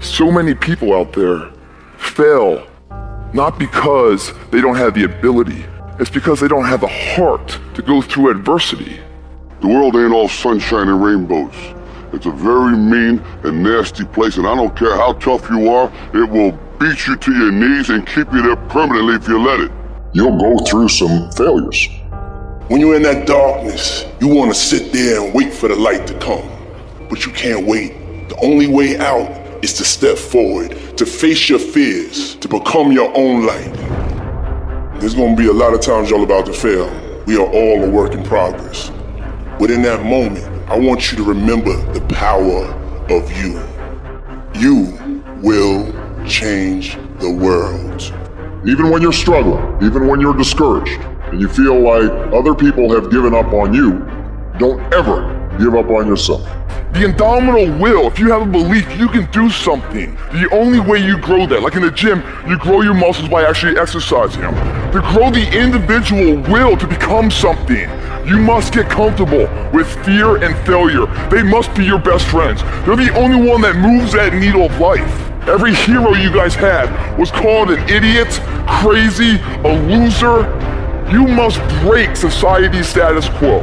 So many people out there fail not because they don't have the ability, it's because they don't have the heart to go through adversity. The world ain't all sunshine and rainbows. It's a very mean and nasty place, and I don't care how tough you are, it will beat you to your knees and keep you there permanently if you let it. You'll go through some failures. When you're in that darkness, you want to sit there and wait for the light to come. But you can't wait. The only way out is to step forward, to face your fears, to become your own light. There's going to be a lot of times y'all about to fail. We are all a work in progress. But in that moment, I want you to remember the power of you. You will change the world. Even when you're struggling, even when you're discouraged, and you feel like other people have given up on you, don't ever give up on yourself. The indomitable will, if you have a belief you can do something, the only way you grow that, like in the gym, you grow your muscles by actually exercising them. To grow the individual will to become something, you must get comfortable with fear and failure. They must be your best friends. They're the only one that moves that needle of life. Every hero you guys had was called an idiot, crazy, a loser. You must break society's status quo.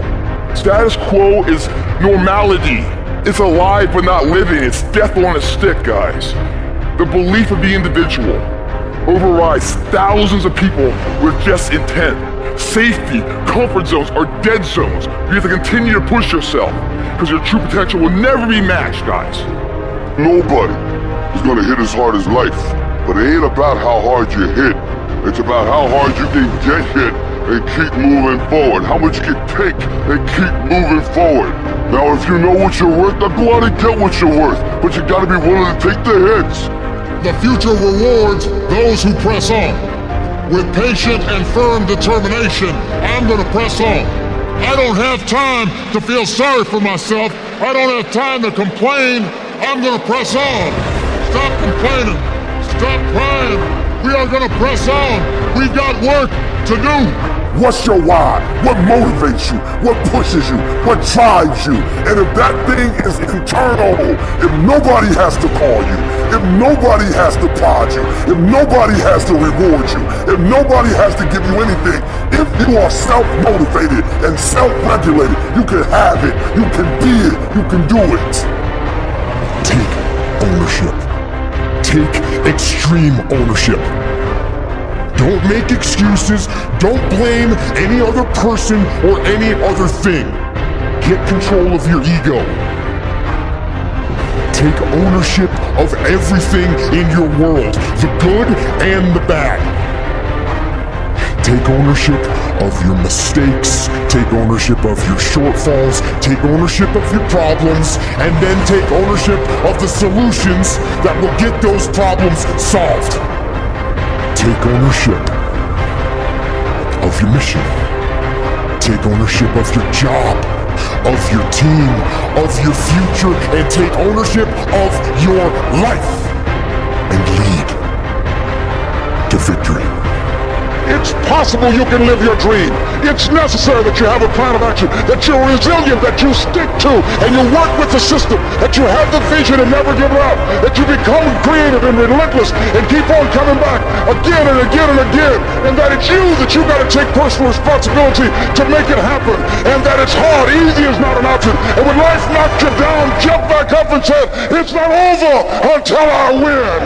Status quo is normality. It's alive but not living. It's death on a stick, guys. The belief of the individual overrides thousands of people with just intent. Safety, comfort zones are dead zones. You have to continue to push yourself because your true potential will never be matched, guys. Nobody is gonna hit as hard as life, but it ain't about how hard you hit. It's about how hard you can get hit and keep moving forward. How much you can take and keep moving forward. Now, if you know what you're worth, now go out and get what you're worth. But you gotta be willing to take the hits. The future rewards those who press on. With patient and firm determination, I'm gonna press on. I don't have time to feel sorry for myself. I don't have time to complain. I'm gonna press on. Stop complaining. Stop crying. We are gonna press on. We've got work to do. What's your why? What motivates you? What pushes you? What drives you? And if that thing is internal, if nobody has to call you, if nobody has to prod you, if nobody has to reward you, if nobody has to give you anything, if you are self-motivated and self-regulated, you can have it, you can be it, you can do it. Take ownership. Take extreme ownership. Don't make excuses. Don't blame any other person or any other thing. Get control of your ego. Take ownership of everything in your world, the good and the bad. Take ownership of your mistakes, take ownership of your shortfalls, take ownership of your problems, and then take ownership of the solutions that will get those problems solved. Take ownership of your mission. Take ownership of your job, of your team, of your future, and take ownership of your life. And lead to victory. It's possible you can live your dream. It's necessary that you have a plan of action, that you're resilient, that you stick to, and you work with the system, that you have the vision and never give up, that you become creative and relentless and keep on coming back again and again and again, and that it's you that you got to take personal responsibility to make it happen, and that it's hard. Easy is not an option. And when life knocks you down, jump back up and say, it's not over until I win.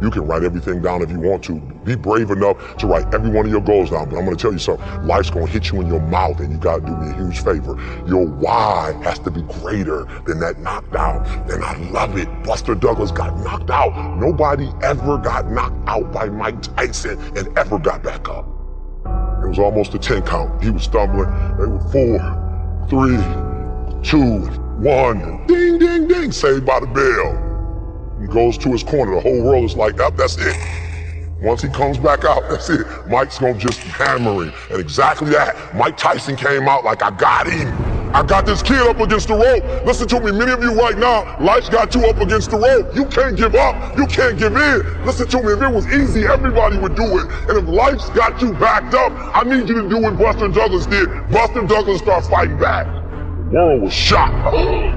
You can write everything down if you want to. Be brave enough to write every one of your goals down. But I'm gonna tell you something, life's gonna hit you in your mouth and you gotta do me a huge favor. Your why has to be greater than that knockdown. And I love it. Buster Douglas got knocked out. Nobody ever got knocked out by Mike Tyson and ever got back up. It was almost a 10 count. He was stumbling. They were 4, 3, 2, 1. Ding, ding, ding, saved by the bell. He goes to his corner, the whole world is like, oh, that's it. Once he comes back out, that's it. Mike's gonna just hammer him. And exactly that. Mike Tyson came out like, I got him. I got this kid up against the rope. Listen to me, many of you right now, life's got you up against the rope. You can't give up. You can't give in. Listen to me, if it was easy, everybody would do it. And if life's got you backed up, I need you to do what Buster Douglas did. Buster Douglas started fighting back. The world was shocked.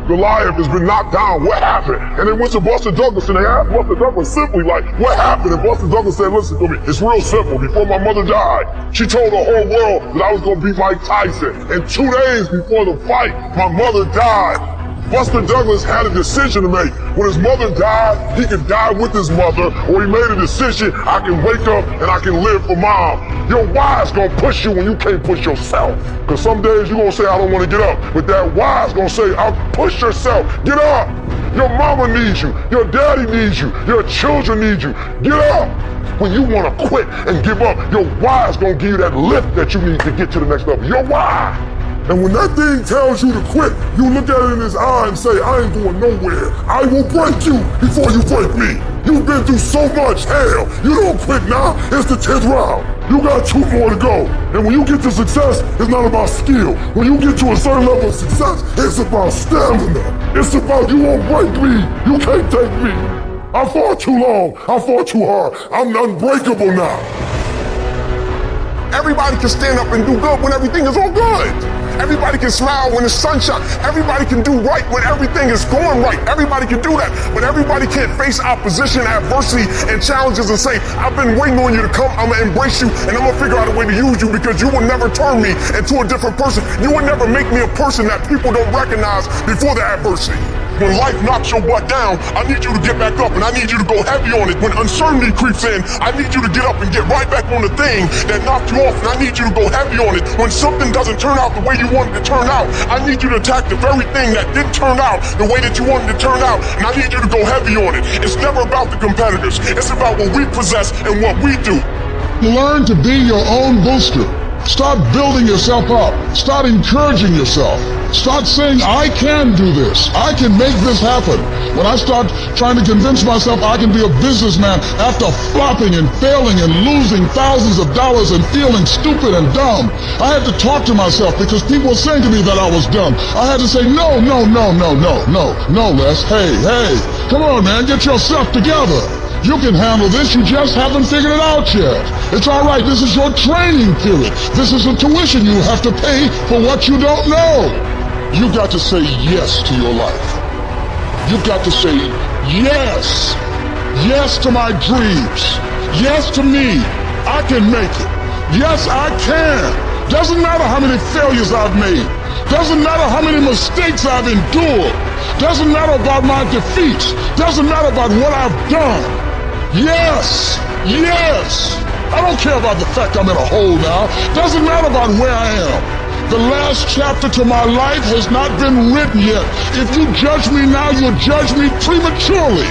Goliath has been knocked down. What happened? And they went to Buster Douglas and they asked Buster Douglas simply like, what happened? And Buster Douglas said, listen to me, it's real simple. Before my mother died, she told the whole world that I was going to beat Mike Tyson. And 2 days before the fight, my mother died. Buster Douglas had a decision to make. When his mother died, he could die with his mother, or he made a decision, I can wake up and I can live for mom. Your why's gonna push you when you can't push yourself. Cause some days you gonna say, I don't wanna get up. But that why's gonna say, I'll push yourself, get up. Your mama needs you, your daddy needs you, your children need you, get up. When you wanna quit and give up, your why's gonna give you that lift that you need to get to the next level. Your why. And when that thing tells you to quit, you look at it in his eye and say, I ain't going nowhere. I will break you before you break me. You've been through so much hell. You don't quit now, it's the 10th round. You got 2 more to go. And when you get to success, it's not about skill. When you get to a certain level of success, it's about stamina. It's about you won't break me. You can't take me. I fought too long. I fought too hard. I'm unbreakable now. Everybody can stand up and do good when everything is all good. Everybody can smile when the sun shines. Everybody can do right when everything is going right. Everybody can do that. But everybody can't face opposition, adversity, and challenges and say, I've been waiting on you to come. I'm going to embrace you and I'm going to figure out a way to use you because you will never turn me into a different person. You will never make me a person that people don't recognize before the adversity. When life knocks your butt down, I need you to get back up and I need you to go heavy on it. When uncertainty creeps in, I need you to get up and get right back on the thing that knocked you off and I need you to go heavy on it. When something doesn't turn out the way you wanted it to turn out, I need you to attack the very thing that didn't turn out the way that you wanted it to turn out and I need you to go heavy on it. It's never about the competitors. It's about what we possess and what we do. Learn to be your own booster. Start building yourself up. Start encouraging yourself. Start saying, I can do this. I can make this happen. When I start trying to convince myself I can be a businessman after flopping and failing and losing thousands of dollars and feeling stupid and dumb, I had to talk to myself because people were saying to me that I was dumb. I had to say, no, Les. Hey, come on, man, get yourself together. You can handle this, you just haven't figured it out yet. It's all right, this is your training period. This is a tuition you have to pay for what you don't know. You got to say yes to your life. You got to say yes. Yes to my dreams. Yes to me. I can make it. Yes, I can. Doesn't matter how many failures I've made. Doesn't matter how many mistakes I've endured. Doesn't matter about my defeats. Doesn't matter about what I've done. Yes! I don't care about the fact I'm in a hole now. Doesn't matter about where I am. The last chapter to my life has not been written yet. If you judge me now, you'll judge me prematurely.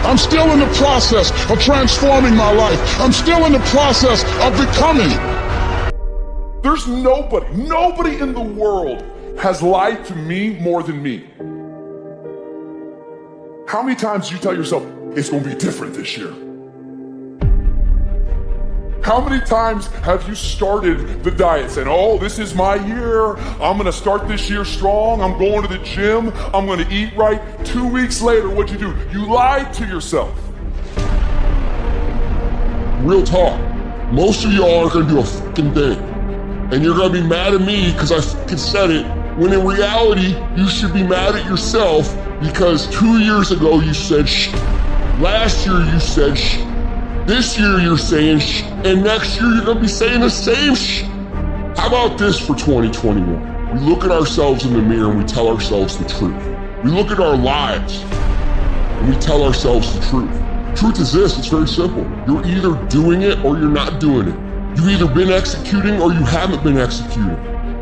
I'm still in the process of transforming my life. I'm still in the process of becoming. There's nobody in the world has lied to me more than me. How many times do you tell yourself, it's gonna be different this year? How many times have you started the diet saying, oh, this is my year, I'm gonna start this year strong, I'm going to the gym, I'm gonna eat right. 2 weeks later, what'd you do? You lied to yourself. Real talk, most of y'all are gonna do a fucking thing. And you're gonna be mad at me because I fucking said it, when in reality, you should be mad at yourself because 2 years ago you said shh. Last year you said shh. This year you're saying shh. And next year you're gonna be saying the same shh. How about this for 2021? We look at ourselves in the mirror and we tell ourselves the truth. We look at our lives and we tell ourselves the truth. Truth is this, it's very simple. You're either doing it or you're not doing it. You've either been executing or you haven't been executing.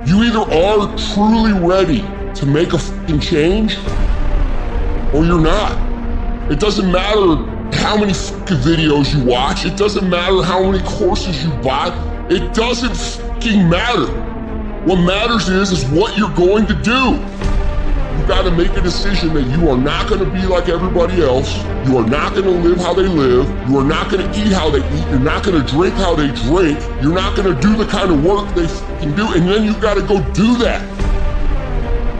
You either are truly ready to make a fucking change or you're not. It doesn't matter how many fucking videos you watch. It doesn't matter how many courses you buy. It doesn't fucking matter. What matters is what you're going to do. You gotta make a decision that you are not gonna be like everybody else. You are not gonna live how they live. You are not gonna eat how they eat. You're not gonna drink how they drink. You're not gonna do the kind of work they fucking do. And then you gotta go do that.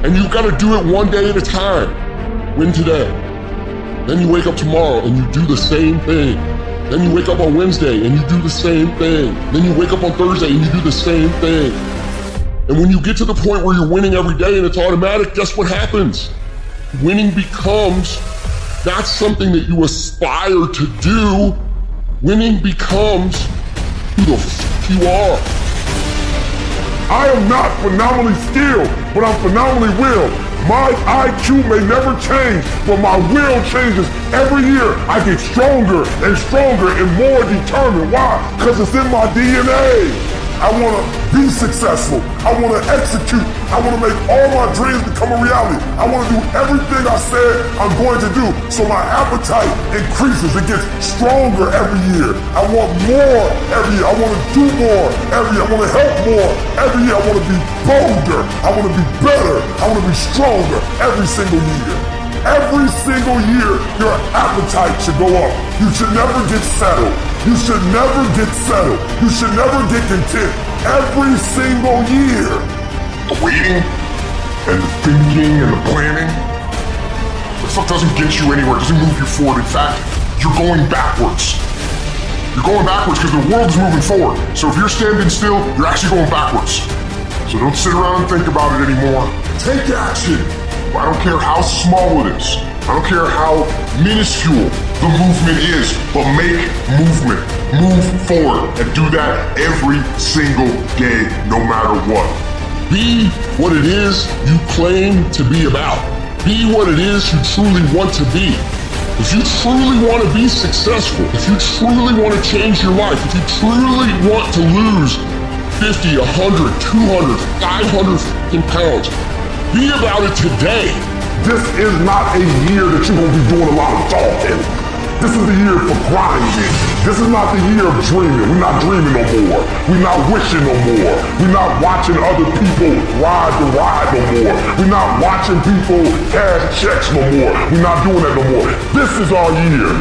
And you gotta do it one day at a time. Win today. Then you wake up tomorrow and you do the same thing. Then you wake up on Wednesday and you do the same thing. Then you wake up on Thursday and you do the same thing. And when you get to the point where you're winning every day and it's automatic, guess what happens? Winning becomes not something that you aspire to do. Winning becomes who the f you are. I am not phenomenally skilled, but I'm phenomenally willed. My IQ may never change, but my will changes. Every year I get stronger and stronger and more determined. Why? Because it's in my DNA. I want to be successful. I want to execute. I want to make all my dreams become a reality. I want to do everything I said I'm going to do. So my appetite increases. It gets stronger every year. I want more every year. I want to do more every year. I want to help more every year. I want to be bolder. I want to be better. I want to be stronger every single year. Every single year, your appetite should go up. You should never get settled. You should never get settled. You should never get content. Every single year. The waiting and the thinking and the planning, that stuff doesn't get you anywhere. It doesn't move you forward. In fact, you're going backwards. You're going backwards because the world is moving forward. So if you're standing still, you're actually going backwards. So don't sit around and think about it anymore. Take action. I don't care how small it is. I don't care how minuscule the movement is, but make movement. Move forward and do that every single day, no matter what. Be what it is you claim to be about. Be what it is you truly want to be. If you truly want to be successful, if you truly want to change your life, if you truly want to lose 50, 100, 200, 500 pounds, be about it today. This is not a year that you're going to be doing a lot of talking. This is the year for grinding. This is not the year of dreaming. We're not dreaming no more. We're not wishing no more. We're not watching other people ride the ride no more. We're not watching people cash checks no more. We're not doing that no more. This is our year.